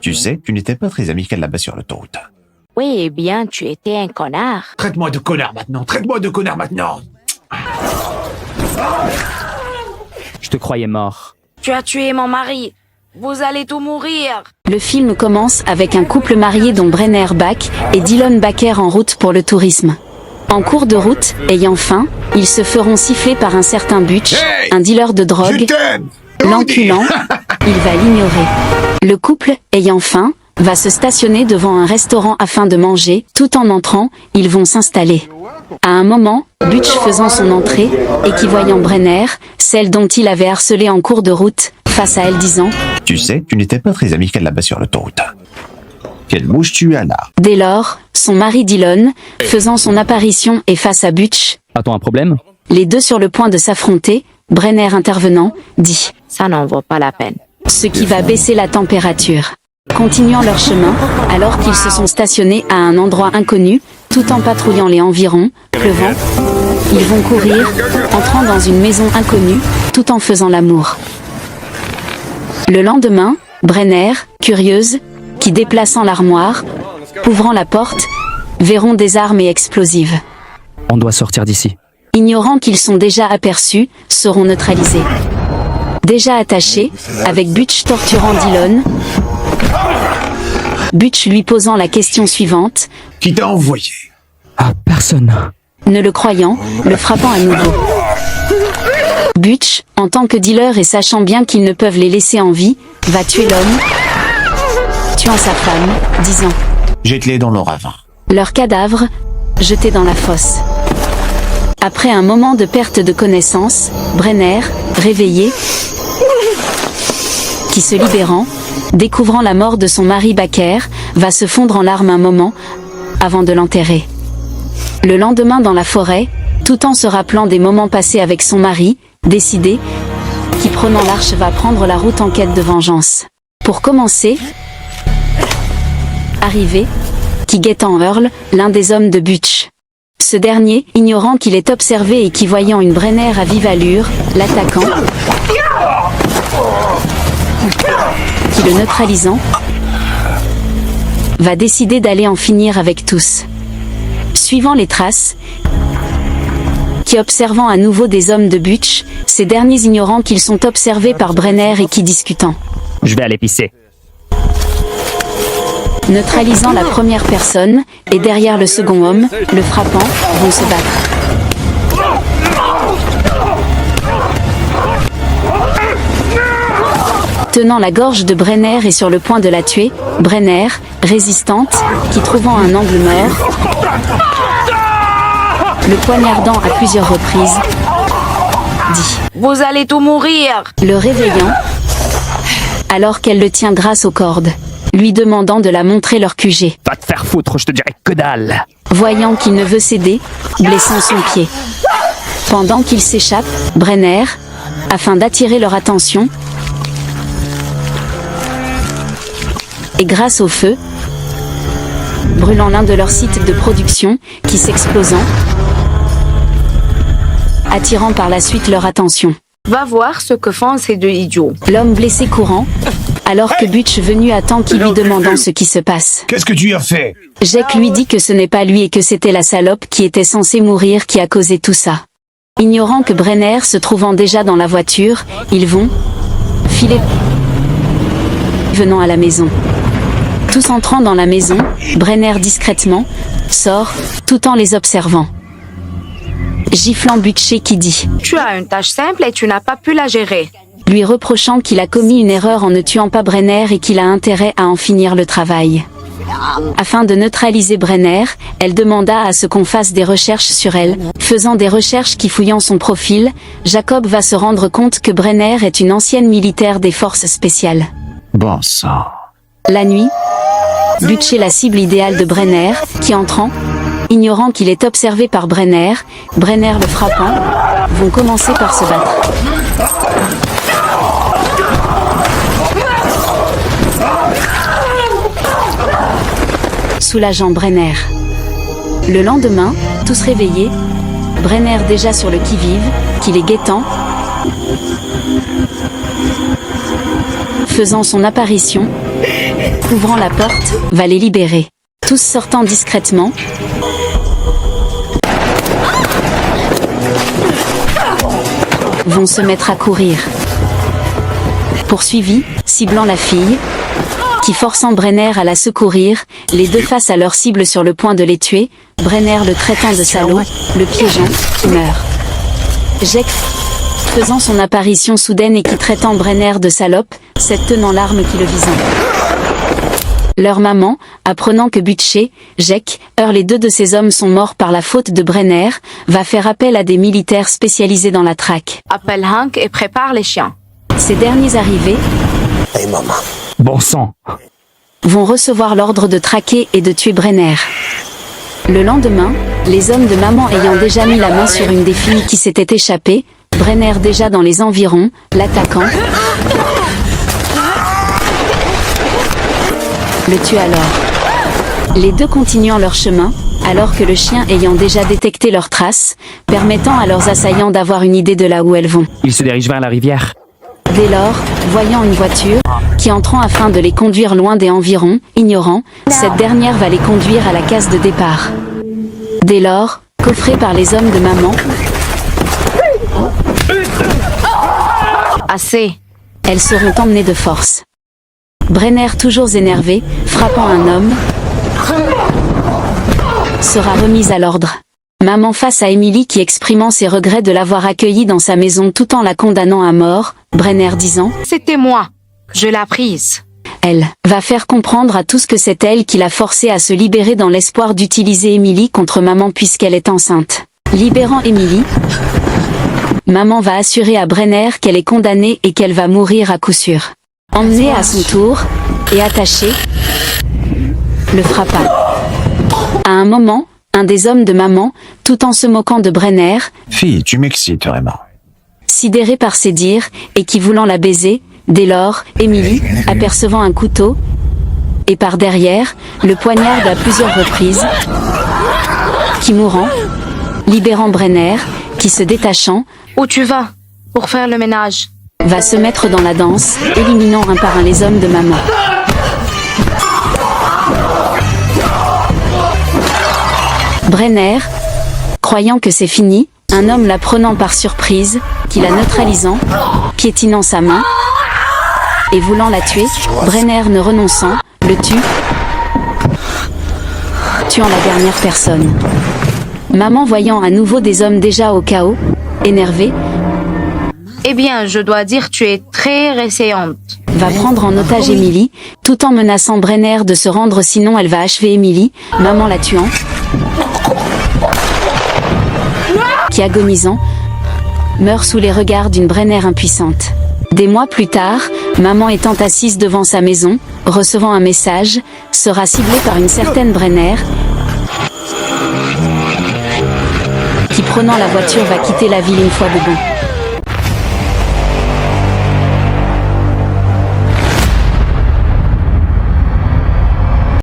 Tu sais, tu n'étais pas très amical là-bas sur l'autoroute. Oui, eh bien, tu étais un connard. Traite-moi de connard maintenant, traite-moi de connard maintenant. Je te croyais mort. Tu as tué mon mari. Vous allez tous mourir. Le film commence avec un couple marié dont Brenner Bach et Dylan Baker en route pour le tourisme. En cours de route, ayant faim, ils se feront siffler par un certain Butch, un dealer de drogue. L'enculant, il va l'ignorer. Le couple, ayant faim, va se stationner devant un restaurant afin de manger. Tout en entrant, ils vont s'installer. À un moment, Butch faisant son entrée, et qui voyant Brenner, celle dont il avait harcelé en cours de route, face à elle disant « Tu sais, tu n'étais pas très amical là-bas sur l'autoroute. Quelle mouche tu as là ?» Dès lors, son mari Dylan, faisant son apparition et face à Butch, A-t-on un problème? les deux sur le point de s'affronter, Brenner intervenant, dit Ça n'en vaut pas la peine. ce qui va baisser la température. Continuant leur chemin, alors qu'ils se sont stationnés à un endroit inconnu, tout en patrouillant les environs, pleuvant, ils vont courir, entrant dans une maison inconnue, tout en faisant l'amour. Le lendemain, Brenner, curieuse, qui déplaçant l'armoire, ouvrant la porte, verront des armes et explosives. On doit sortir d'ici. Ignorant qu'ils sont déjà aperçus, seront neutralisés. Déjà attachés, avec Butch torturant Dylan, Butch lui posant la question suivante, Qui t'a envoyé? Ah, personne. ne le croyant, le frappant à nouveau. Butch, en tant que dealer et sachant bien qu'ils ne peuvent les laisser en vie, va tuer l'homme, tuant sa femme, disant Jette-les dans le ravin. leur cadavre, jeté dans la fosse. Après un moment de perte de connaissance, Brenner, réveillé, qui se libérant, découvrant la mort de son mari Baker, va se fondre en larmes un moment, avant de l'enterrer. Le lendemain dans la forêt, tout en se rappelant des moments passés avec son mari, décidé, qui prenant l'arche va prendre la route en quête de vengeance. Pour commencer, arrivé, qui guettant Earl, l'un des hommes de Butch. Ce dernier, ignorant qu'il est observé et qui voyant une Brenner à vive allure, l'attaquant, qui le neutralisant, va décider d'aller en finir avec tous. Suivant les traces, qui observant à nouveau des hommes de Butch, ces derniers ignorant qu'ils sont observés par Brenner et qui discutant. Je vais aller pisser. Neutralisant la première personne, et derrière le second homme, le frappant, vont se battre. Tenant la gorge de Brenner et sur le point de la tuer, Brenner, résistante, qui trouvant un angle mort, le poignardant à plusieurs reprises, dit Vous allez tous mourir. le réveillant, alors qu'elle le tient grâce aux cordes, lui demandant de la montrer leur QG. Va te faire foutre, je te dirai que dalle. Voyant qu'il ne veut céder, blessant son pied. Pendant qu'il s'échappe, Brenner, afin d'attirer leur attention, et grâce au feu, brûlant l'un de leurs sites de production, qui s'explosant, attirant par la suite leur attention. Va voir ce que font ces deux idiots. L'homme blessé courant, alors que Butch venu attend qui lui demandant ce qui se passe. Qu'est-ce que tu as fait? Jack lui dit que ce n'est pas lui et que c'était la salope qui était censée mourir qui a causé tout ça. Ignorant que Brenner se trouvant déjà dans la voiture, ils vont filer venant à la maison. Tous entrant dans la maison, Brenner discrètement sort, tout en les observant. Giflant Butcher qui dit Tu as une tâche simple et tu n'as pas pu la gérer. lui reprochant qu'il a commis une erreur en ne tuant pas Brenner et qu'il a intérêt à en finir le travail. Afin de neutraliser Brenner, elle demanda à ce qu'on fasse des recherches sur elle. Faisant des recherches qui fouillant son profil, Jacob va se rendre compte que Brenner est une ancienne militaire des forces spéciales. Bon sang. La nuit, Butcher la cible idéale de Brenner, qui entrant, ignorant qu'il est observé par Brenner le frappant, vont commencer par se battre. Soulageant Brenner. Le lendemain, tous réveillés, Brenner déjà sur le qui-vive, qui les guettant, faisant son apparition, ouvrant la porte, va les libérer. Tous sortant discrètement, vont se mettre à courir. Poursuivi, ciblant la fille, qui forçant Brenner à la secourir, les deux face à leur cible sur le point de les tuer, Brenner le traitant de salaud, le piégeant, meurt. Jack faisant son apparition soudaine et qui traitant Brenner de salope, cette tenant l'arme qui le visant. Leur maman, apprenant que Butcher, Jack, les deux de ses hommes sont morts par la faute de Brenner, va faire appel à des militaires spécialisés dans la traque. Appelle Hank et prépare les chiens. Ces derniers arrivés Bon sang. vont recevoir l'ordre de traquer et de tuer Brenner. Le lendemain, les hommes de maman ayant déjà mis la main sur une des filles qui s'était échappée, Brenner déjà dans les environs, l'attaquant, le tue alors. Les deux continuant leur chemin, alors que le chien ayant déjà détecté leurs traces, permettant à leurs assaillants d'avoir une idée de là où elles vont. Il se dirige vers la rivière. Dès lors, voyant une voiture, qui entrant afin de les conduire loin des environs, ignorant, cette dernière va les conduire à la case de départ. Dès lors, coffrés par les hommes de maman, Assez. elles seront emmenées de force. Brenner, toujours énervé, frappant un homme, sera remise à l'ordre. Maman face à Emily qui exprimant ses regrets de l'avoir accueillie dans sa maison tout en la condamnant à mort, Brenner disant « C'était moi. Je l'ai prise. » Elle va faire comprendre à tous que c'est elle qui l'a forcée à se libérer dans l'espoir d'utiliser Emily contre maman puisqu'elle est enceinte. Libérant Emily, maman va assurer à Brenner qu'elle est condamnée et qu'elle va mourir à coup sûr. Emmenée à son tour, et attachée, le frappa. À un moment, un des hommes de maman, tout en se moquant de Brenner, Fille, tu m'excites vraiment. sidéré par ses dires, et qui voulant la baiser, dès lors, Emily, apercevant un couteau, et par derrière, le poignarde à plusieurs reprises, qui mourant, libérant Brenner, qui se détachant, Où tu vas? Pour faire le ménage. va se mettre dans la danse, éliminant un par un les hommes de maman. Brenner, croyant que c'est fini, un homme la prenant par surprise, qui la neutralisant, piétinant sa main, et voulant la tuer, Brenner ne renonçant, le tue, tuant la dernière personne. Maman voyant à nouveau des hommes déjà au chaos, énervée, Eh bien, je dois dire tu es très réessayante. va prendre en otage Emily, tout en menaçant Brenner de se rendre sinon elle va achever Emily, maman la tuant, qui agonisant, meurt sous les regards d'une Brenner impuissante. Des mois plus tard, maman étant assise devant sa maison, recevant un message, sera ciblée par une certaine Brenner, qui prenant la voiture va quitter la ville une fois de bon.